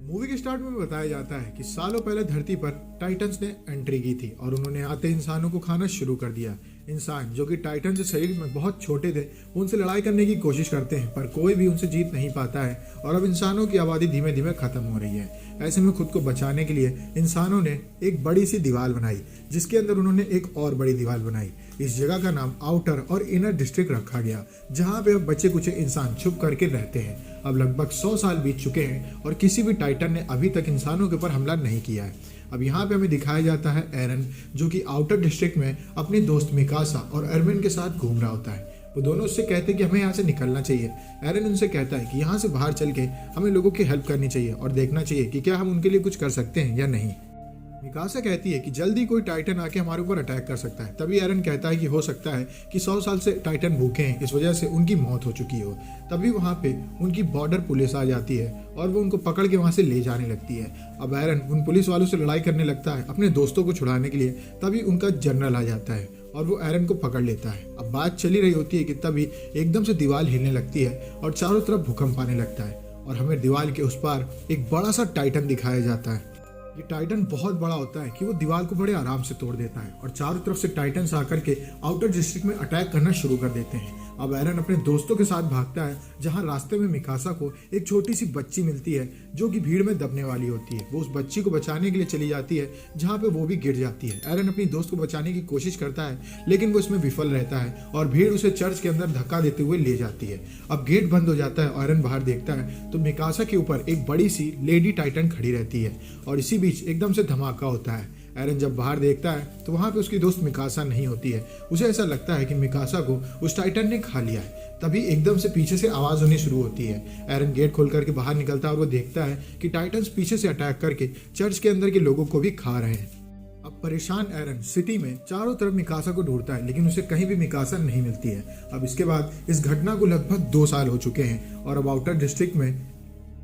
Movie के start में बताया जाता है कि सालों पहले धरती पर टाइटन्स ने एंट्री की थी और उन्होंने आते इंसानों को खाना शुरू कर दिया। इंसान जो कि टाइटन के शरीर में बहुत छोटे थे, उनसे लड़ाई करने की कोशिश करते हैं पर कोई भी उनसे जीत नहीं पाता है और अब इंसानों की आबादी धीमे धीमे खत्म हो रही है। ऐसे में खुद को बचाने के लिए इंसानों ने एक बड़ी सी दीवार बनाई, जिसके अंदर उन्होंने एक और बड़ी दीवार बनाई। इस जगह का नाम आउटर और इनर डिस्ट्रिक्ट रखा गया, जहाँ पे अब बचे कुछ इंसान छुप करके रहते हैं। अब लगभग 100 साल बीत चुके हैं और किसी भी टाइटन ने अभी तक इंसानों के ऊपर हमला नहीं किया है। अब यहाँ पे हमें दिखाया जाता है एरन, जो कि आउटर डिस्ट्रिक्ट में अपनी दोस्त मिकासा और अरविन के साथ घूम रहा होता है। वो दोनों उससे कहते हैं कि हमें यहाँ से निकलना चाहिए। एरन उनसे कहता है कि यहाँ से बाहर चल के हमें लोगों की हेल्प करनी चाहिए और देखना चाहिए कि क्या हम उनके लिए कुछ कर सकते हैं या नहीं। मिकासा कहती है कि जल्दी कोई टाइटन आके हमारे ऊपर अटैक कर सकता है। तभी एरन कहता है कि हो सकता है कि 100 साल से टाइटन भूखे हैं, इस वजह से उनकी मौत हो चुकी हो। तभी वहाँ पे उनकी बॉर्डर पुलिस आ जाती है और वो उनको पकड़ के वहाँ से ले जाने लगती है। अब एरन उन पुलिस वालों से लड़ाई करने लगता है अपने दोस्तों को छुड़ाने के लिए। तभी उनका जनरल आ जाता है और वो एरन को पकड़ लेता है। अब बात चली रही होती है कि तभी एकदम से दीवार हिलने लगती है और चारों तरफ भूकंप आने लगता है और हमें दीवार के उस पार एक बड़ा सा टाइटन दिखाया जाता है। ये टाइटन बहुत बड़ा होता है कि वो दीवार को बड़े आराम से तोड़ देता है और चारों तरफ से टाइटन्स आकर के आउटर डिस्ट्रिक्ट में अटैक करना शुरू कर देते हैं। अब एरन अपने दोस्तों के साथ भागता है, जहां रास्ते में मिकासा को एक छोटी सी बच्ची मिलती है जो कि भीड़ में दबने वाली होती है। वो उस बच्ची को बचाने के लिए चली जाती है, जहां पे वो भी गिर जाती है। एरन अपनी दोस्त को बचाने की कोशिश करता है, लेकिन वो इसमें विफल रहता है और भीड़ उसे चर्च के अंदर धक्का देते हुए ले जाती है। अब गेट बंद हो जाता है और एरन बाहर देखता है तो मिकासा के ऊपर एक बड़ी सी लेडी टाइटन खड़ी रहती है और इसी बीच एकदम से धमाका होता है। एरन जब बाहर देखता है तो वहां पे उसकी दोस्त मिकासा नहीं होती है। उसे ऐसा लगता है कि मिकासा को उस टाइटन ने खा लिया है। तभी एकदम से पीछे से आवाज होनी शुरू होती है। एरन गेट खोल करके बाहर निकलता है और वो देखता है कि टाइटन्स पीछे से अटैक करके चर्च के अंदर के लोगों को भी खा रहे हैं। अब परेशान एरन सिटी में चारों तरफ मिकासा को ढूंढता है, लेकिन उसे कहीं भी मिकासा नहीं मिलती है। अब इसके बाद इस घटना को लगभग 2 साल हो चुके हैं और अब आउटर डिस्ट्रिक्ट में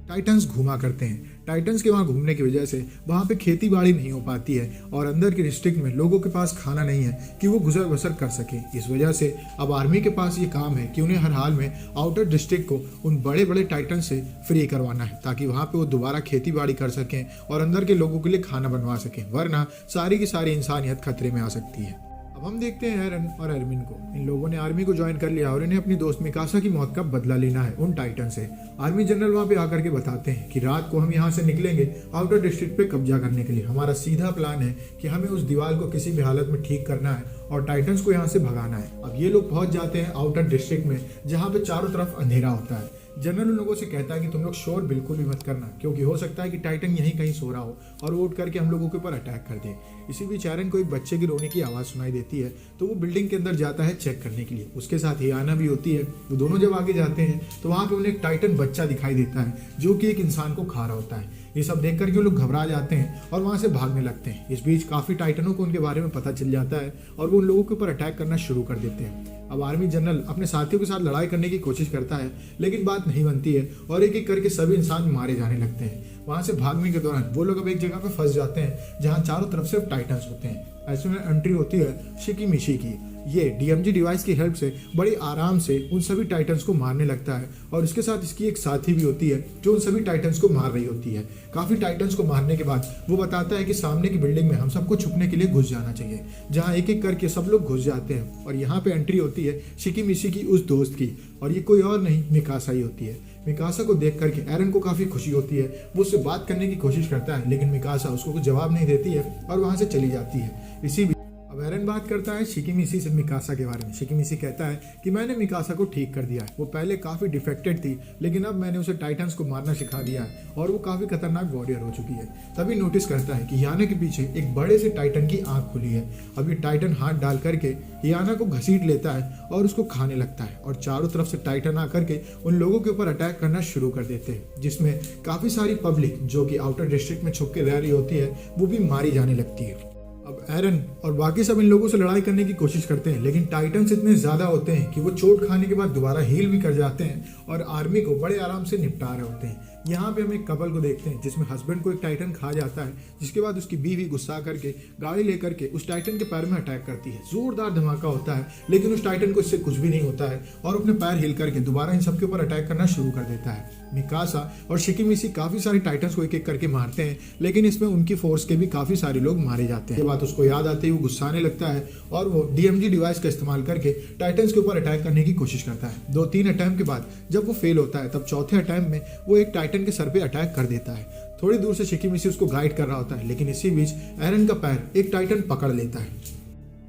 टाइटन्स घूमा करते हैं। टाइटन्स के वहाँ घूमने की वजह से वहाँ पे खेती बाड़ी नहीं हो पाती है और अंदर के डिस्ट्रिक्ट में लोगों के पास खाना नहीं है कि वो गुजर बसर कर सके। इस वजह से अब आर्मी के पास ये काम है कि उन्हें हर हाल में आउटर डिस्ट्रिक्ट को उन बड़े बड़े टाइटन से फ्री करवाना है, ताकि वहाँ पे वो दोबारा खेती बाड़ी कर सकें और अंदर के लोगों के लिए खाना बनवा सकें, वरना सारी की सारी इंसानियत खतरे में आ सकती है। अब हम देखते हैं एरन और अरविन को। इन लोगों ने आर्मी को ज्वाइन कर लिया और इन्हें अपनी दोस्त मिकासा की मौत का बदला लेना है उन टाइटन से। आर्मी जनरल वहां पे आकर के बताते हैं कि रात को हम यहाँ से निकलेंगे आउटर डिस्ट्रिक्ट पे कब्जा करने के लिए। हमारा सीधा प्लान है कि हमें उस दीवार को किसी भी हालत में ठीक करना है और टाइटन्स को यहाँ से भगाना है। अब ये लोग पहुंच जाते हैं आउटर डिस्ट्रिक्ट में, जहाँ पे चारों तरफ अंधेरा होता है। जनरल उन लोगों से कहता है कि तुम लोग शोर बिल्कुल भी मत करना, क्योंकि हो सकता है कि टाइटन यहीं कहीं सो रहा हो और वो उठ करके हम लोगों के ऊपर अटैक कर दे। इसी बीच एरन को एक बच्चे की रोने की आवाज़ सुनाई देती है, तो वो बिल्डिंग के अंदर जाता है चेक करने के लिए। उसके साथ हियाना भी होती है। वो दोनों जब आगे जाते हैं तो वहाँ पे उन्हें एक टाइटन बच्चा दिखाई देता है जो कि एक इंसान को खा रहा होता है। ये सब देख करके वो लोग घबरा जाते हैं और वहाँ से भागने लगते हैं। इस बीच काफ़ी टाइटनों को उनके बारे में पता चल जाता है और वो उन लोगों के ऊपर अटैक करना शुरू कर देते हैं। अब आर्मी जनरल अपने साथियों के साथ लड़ाई करने की कोशिश करता है, लेकिन बात नहीं बनती है और एक एक करके सभी इंसान मारे जाने लगते हैं। वहाँ से भागने के दौरान वो लोग अब एक जगह पे फंस जाते हैं, जहाँ चारों तरफ से टाइटन्स होते हैं। ऐसे में एंट्री होती है शिकीमिशी की। ये डीएमजी डिवाइस की हेल्प से बड़ी आराम से उन सभी टाइटन्स को मारने लगता है और इसके साथ इसकी एक साथी भी होती है जो उन सभी टाइटन्स को मार रही होती है। काफ़ी टाइटन्स को मारने के बाद वो बताता है कि सामने की बिल्डिंग में हम सबको छुपने के लिए घुस जाना चाहिए, जहाँ एक एक करके सब लोग घुस जाते हैं। और यहाँ पे एंट्री होती है शिकीमिशी की उस दोस्त की, और ये कोई और नहीं मिकासा ही होती है। मिकासा को देख करके एरन को काफ़ी खुशी होती है। वो उससे बात करने की कोशिश करता है, लेकिन मिकासा उसको कुछ जवाब नहीं देती है और वहाँ से चली जाती है। इसी अब एरन बात करता है शिकीमिशी से मिकासा के बारे में। शिकीमिशी कहता है कि मैंने मिकासा को ठीक कर दिया है। वो पहले काफ़ी डिफेक्टेड थी, लेकिन अब मैंने उसे टाइटन्स को मारना सिखा दिया है और वो काफ़ी खतरनाक वॉरियर हो चुकी है। तभी नोटिस करता है कि याना के पीछे एक बड़े से टाइटन की आंख खुली है। अब ये टाइटन हाथ डाल करके याना को घसीट लेता है और उसको खाने लगता है और चारों तरफ से टाइटन आकर के उन लोगों के ऊपर अटैक करना शुरू कर देते हैं, जिसमें काफ़ी सारी पब्लिक जो कि आउटर डिस्ट्रिक्ट में छुप के रह रही होती है वो भी मारी जाने लगती है। अब एरन और बाकी सब इन लोगों से लड़ाई करने की कोशिश करते हैं, लेकिन टाइटन्स इतने ज़्यादा होते हैं कि वो चोट खाने के बाद दोबारा हील भी कर जाते हैं और आर्मी को बड़े आराम से निपटा रहे होते हैं। यहाँ पे हम एक कपल को देखते हैं जिसमें हस्बैंड को एक टाइटन खा जाता है, जिसके बाद उसकी बीवी गुस्सा करके गाड़ी लेकर के उस टाइटन के पैर में अटैक करती है। जोरदार धमाका होता है, लेकिन उस टाइटन को इससे कुछ भी नहीं होता है और अपने पैर हिल करके दोबारा इन सबके ऊपर अटैक करना शुरू कर देता है। मिकासा और शिकिमिसी काफी सारे टाइटन्स को एक एक करके मारते हैं, लेकिन इसमें उनकी फोर्स के भी काफी सारे लोग मारे जाते हैं। ये बात उसको याद आते ही वो गुस्साने लगता है और वो DMG डिवाइस का इस्तेमाल करके टाइटन्स के ऊपर अटैक करने की कोशिश करता है। 2-3 अटैम्प्ट के बाद जब वो फेल होता है तब चौथे अटैम्प्ट में वो एक टाइटन के सर पे अटैक कर देता है। थोड़ी दूर से शिकिमिसी उसको गाइड कर रहा होता है, लेकिन इसी बीच एरन का पैर एक टाइटन पकड़ लेता है।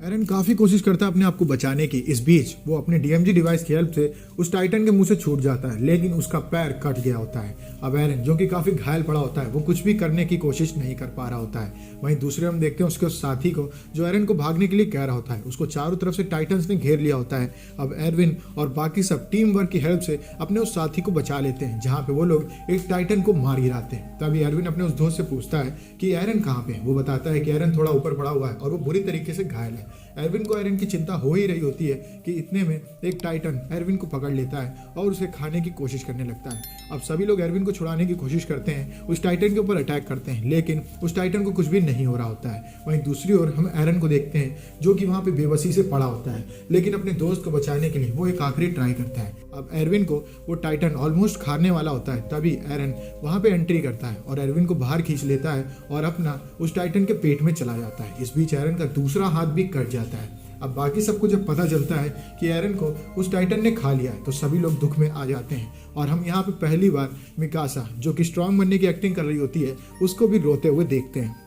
एरन काफी कोशिश करता है अपने आप को बचाने की। इस बीच वो अपने DMG डिवाइस की हेल्प से उस टाइटन के मुंह से छूट जाता है, लेकिन उसका पैर कट गया होता है। अब एरन जो कि काफी घायल पड़ा होता है वो कुछ भी करने की कोशिश नहीं कर पा रहा होता है। वहीं दूसरे हम देखते हैं उसके उस साथी को जो एरन को भागने के लिए कह रहा होता है। उसको चारों तरफ से टाइटन्स ने घेर लिया होता है। अब एरविन और बाकी सब टीम वर्क की हेल्प से अपने उस साथी को बचा लेते हैं, जहाँ पे वो लोग एक टाइटन को मार गिराते हैं। तभी एरविन अपने उस दोस्त से पूछता है कि एरन कहाँ पे है। वो बताता है कि एरन थोड़ा ऊपर पड़ा हुआ है और वो बुरी तरीके से घायल है। एरविन को एरन की चिंता हो ही रही होती है कि इतने में एक टाइटन एरविन को पकड़ लेता है और उसे खाने की कोशिश करने लगता है। अब सभी लोग एरविन को छुड़ाने की कोशिश करते हैं, उस टाइटन के ऊपर अटैक करते हैं, लेकिन उस टाइटन को कुछ भी नहीं हो रहा होता है। वहीं दूसरी ओर हम एरन को देखते हैं जो कि वहाँ पे बेबसी से पड़ा होता है, लेकिन अपने दोस्त को बचाने के लिए वो एक आखिरी ट्राई करता है। अब एरविन को वो टाइटन ऑलमोस्ट खाने वाला होता है, तभी एरन वहाँ पे एंट्री करता है और एरविन को बाहर खींच लेता है और अपना उस टाइटन के पेट में चला जाता है। इस बीच एरन का दूसरा हाथ भी कट जाता है। अब बाकी सबको जब पता चलता है कि एरन को उस टाइटन ने खा लिया है तो सभी लोग दुख में आ जाते हैं और हम यहाँ पे पहली बार मिकासा जो कि स्ट्रांग बनने की एक्टिंग कर रही होती है उसको भी रोते हुए देखते हैं।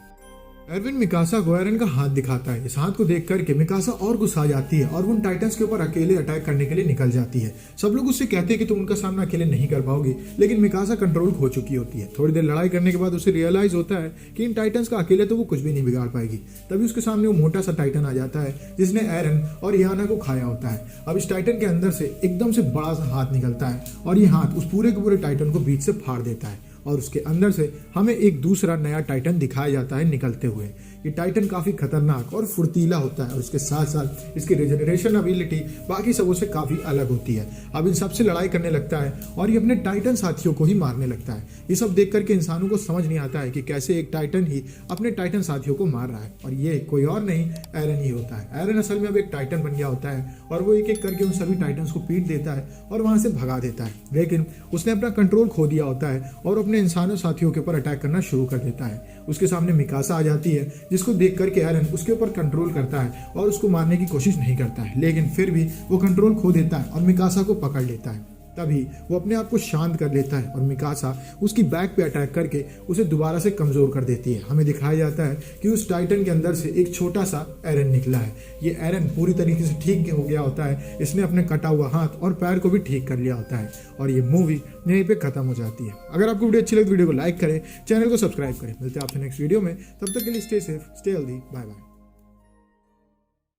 एरविन मिकासा को एरन का हाथ दिखाता है। इस हाथ को देख करके मिकासा और गुस्सा जाती है और वो उन टाइटन्स के ऊपर अकेले अटैक करने के लिए निकल जाती है। सब लोग उससे कहते हैं कि तुम उनका सामना अकेले नहीं कर पाओगी, लेकिन मिकासा कंट्रोल खो चुकी होती है। थोड़ी देर लड़ाई करने के बाद उसे रियलाइज होता है कि इन टाइटन्स का अकेले तो वो कुछ भी नहीं बिगाड़ पाएगी। तभी उसके सामने वो मोटा सा टाइटन आ जाता है जिसने एरन और याना को खाया होता है। अब इस टाइटन के अंदर से एकदम से बड़ा सा हाथ निकलता है और ये हाथ उस पूरे के पूरे टाइटन को बीच से फाड़ देता है और उसके अंदर से हमें एक दूसरा नया टाइटन दिखाया जाता है निकलते हुए। ये टाइटन काफी खतरनाक और फुर्तीला होता है और इसके साथ साथ इसकी रिजनरेशन एबिलिटी बाकी सबों से काफी अलग होती है। अब इन सबसे लड़ाई करने लगता है और ये अपने टाइटन साथियों को ही मारने लगता है। ये सब देख करके इंसानों को समझ नहीं आता है कि कैसे एक टाइटन ही अपने टाइटन साथियों को मार रहा है, और ये कोई और नहीं एरन ही होता है। एरन असल में अब एक टाइटन बन गया होता है और वो एक एक करके उन सभी टाइटन्स को पीट देता है और वहां से भगा देता है, लेकिन उसने अपना कंट्रोल खो दिया होता है और अपने इंसानों साथियों के ऊपर अटैक करना शुरू कर देता है। उसके सामने मिकासा आ जाती है जिसको देख करके एरन उसके ऊपर कंट्रोल करता है और उसको मारने की कोशिश नहीं करता है, लेकिन फिर भी वो कंट्रोल खो देता है और मिकासा को पकड़ लेता है। तभी वो अपने आप को शांत कर लेता है और मिकासा उसकी बैक पे अटैक करके उसे दोबारा से कमजोर कर देती है। हमें दिखाया जाता है कि उस टाइटन के अंदर से एक छोटा सा एरन निकला है। ये एरन पूरी तरीके से ठीक हो गया होता है। इसने अपने कटा हुआ हाथ और पैर को भी ठीक कर लिया होता है और ये मूवी यहीं पे खत्म हो जाती है। अगर आपको वीडियो अच्छी लगी तो वीडियो को लाइक करें, चैनल को सब्सक्राइब करें। मिलते हैं आपसे नेक्स्ट वीडियो में, तब तक के लिए stay safe, stay healthy, bye bye.